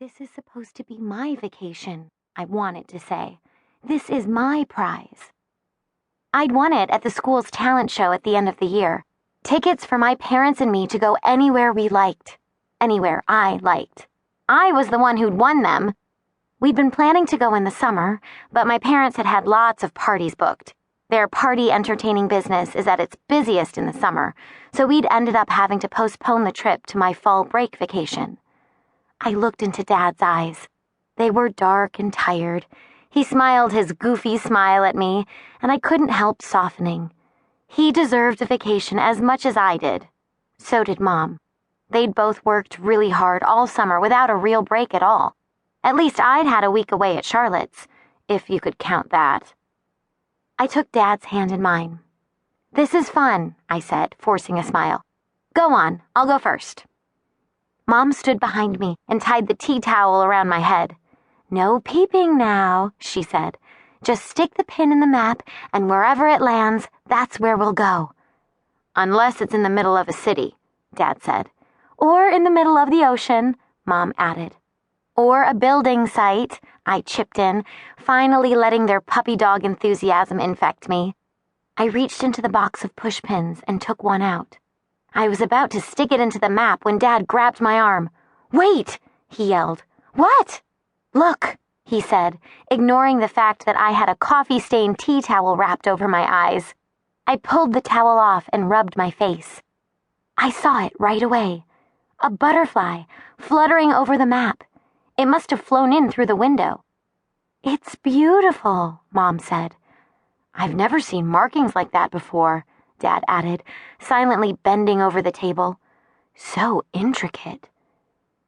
This is supposed to be my vacation, I wanted to say. This is my prize. I'd won it at the school's talent show at the end of the year. Tickets for my parents and me to go anywhere we liked. Anywhere I liked. I was the one who'd won them. We'd been planning to go in the summer, but my parents had had lots of parties booked. Their party entertaining business is at its busiest in the summer, so we'd ended up having to postpone the trip to my fall break vacation. I looked into Dad's eyes. They were dark and tired. He smiled his goofy smile at me, and I couldn't help softening. He deserved a vacation as much as I did. So did Mom. They'd both worked really hard all summer without a real break at all. At least I'd had a week away at Charlotte's, if you could count that. I took Dad's hand in mine. "This is fun," I said, forcing a smile. "Go on, I'll go first." Mom stood behind me and tied the tea towel around my head. "No peeping now," she said. "Just stick the pin in the map, and wherever it lands, that's where we'll go." "Unless it's in the middle of a city," Dad said. "Or in the middle of the ocean," Mom added. "Or a building site," I chipped in, finally letting their puppy dog enthusiasm infect me. I reached into the box of pushpins and took one out. I was about to stick it into the map when Dad grabbed my arm. "Wait!" he yelled. "What?" "Look," he said, ignoring the fact that I had a coffee-stained tea towel wrapped over my eyes. I pulled the towel off and rubbed my face. I saw it right away. A butterfly, fluttering over the map. It must have flown in through the window. "It's beautiful," Mom said. "I've never seen markings like that before," Dad added, silently bending over the table. "So intricate."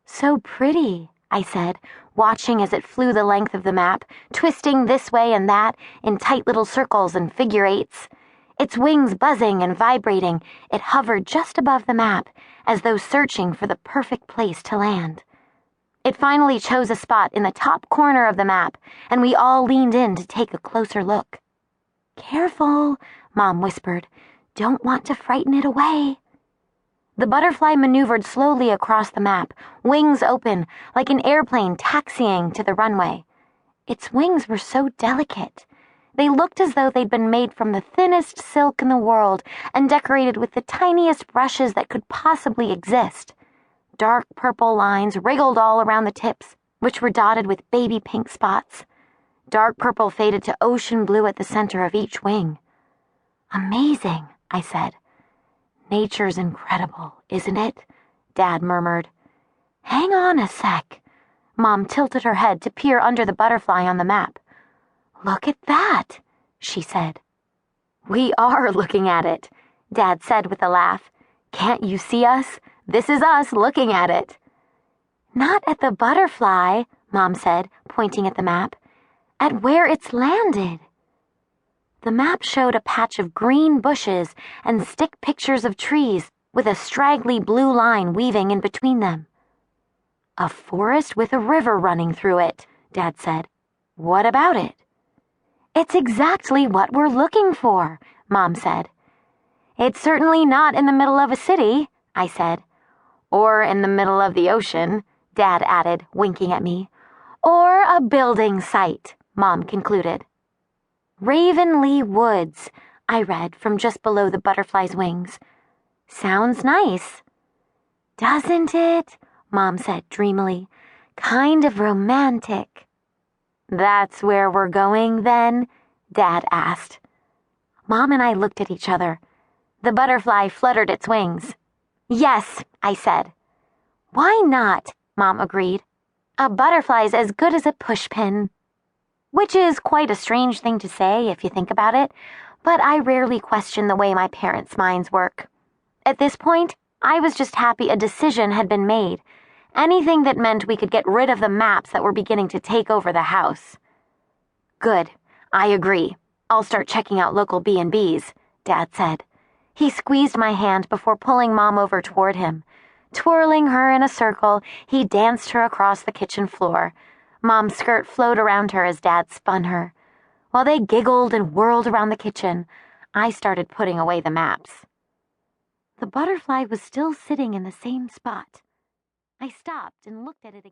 "So pretty," I said, watching as it flew the length of the map, twisting this way and that in tight little circles and figure eights. Its wings buzzing and vibrating, it hovered just above the map, as though searching for the perfect place to land. It finally chose a spot in the top corner of the map, and we all leaned in to take a closer look. "Careful," Mom whispered. "Don't want to frighten it away." The butterfly maneuvered slowly across the map, wings open, like an airplane taxiing to the runway. Its wings were so delicate. They looked as though they'd been made from the thinnest silk in the world and decorated with the tiniest brushes that could possibly exist. Dark purple lines wriggled all around the tips, which were dotted with baby pink spots. Dark purple faded to ocean blue at the center of each wing. "Amazing," I said. "Nature's incredible, isn't it?" Dad murmured. "Hang on a sec." Mom tilted her head to peer under the butterfly on the map. "Look at that," she said. "We are looking at it," Dad said with a laugh. "Can't you see us? This is us looking at it." "Not at the butterfly," Mom said, pointing at the map. "At where it's landed." The map showed a patch of green bushes and stick pictures of trees with a straggly blue line weaving in between them. "A forest with a river running through it," Dad said. "What about it?" "It's exactly what we're looking for," Mom said. "It's certainly not in the middle of a city," I said. "Or in the middle of the ocean," Dad added, winking at me. "Or a building site," Mom concluded. "Ravenlea Woods," I read from just below the butterfly's wings. "Sounds nice." "Doesn't it?" Mom said dreamily. "Kind of romantic." "That's where we're going, then?" Dad asked. Mom and I looked at each other. The butterfly fluttered its wings. "Yes," I said. "Why not?" Mom agreed. "A butterfly's as good as a pushpin." Which is quite a strange thing to say if you think about it, but I rarely question the way my parents' minds work. At this point, I was just happy a decision had been made. Anything that meant we could get rid of the maps that were beginning to take over the house. "Good, I agree. I'll start checking out local B&Bs, Dad said. He squeezed my hand before pulling Mom over toward him. Twirling her in a circle, he danced her across the kitchen floor. Mom's skirt flowed around her as Dad spun her. While they giggled and whirled around the kitchen, I started putting away the maps. The butterfly was still sitting in the same spot. I stopped and looked at it again.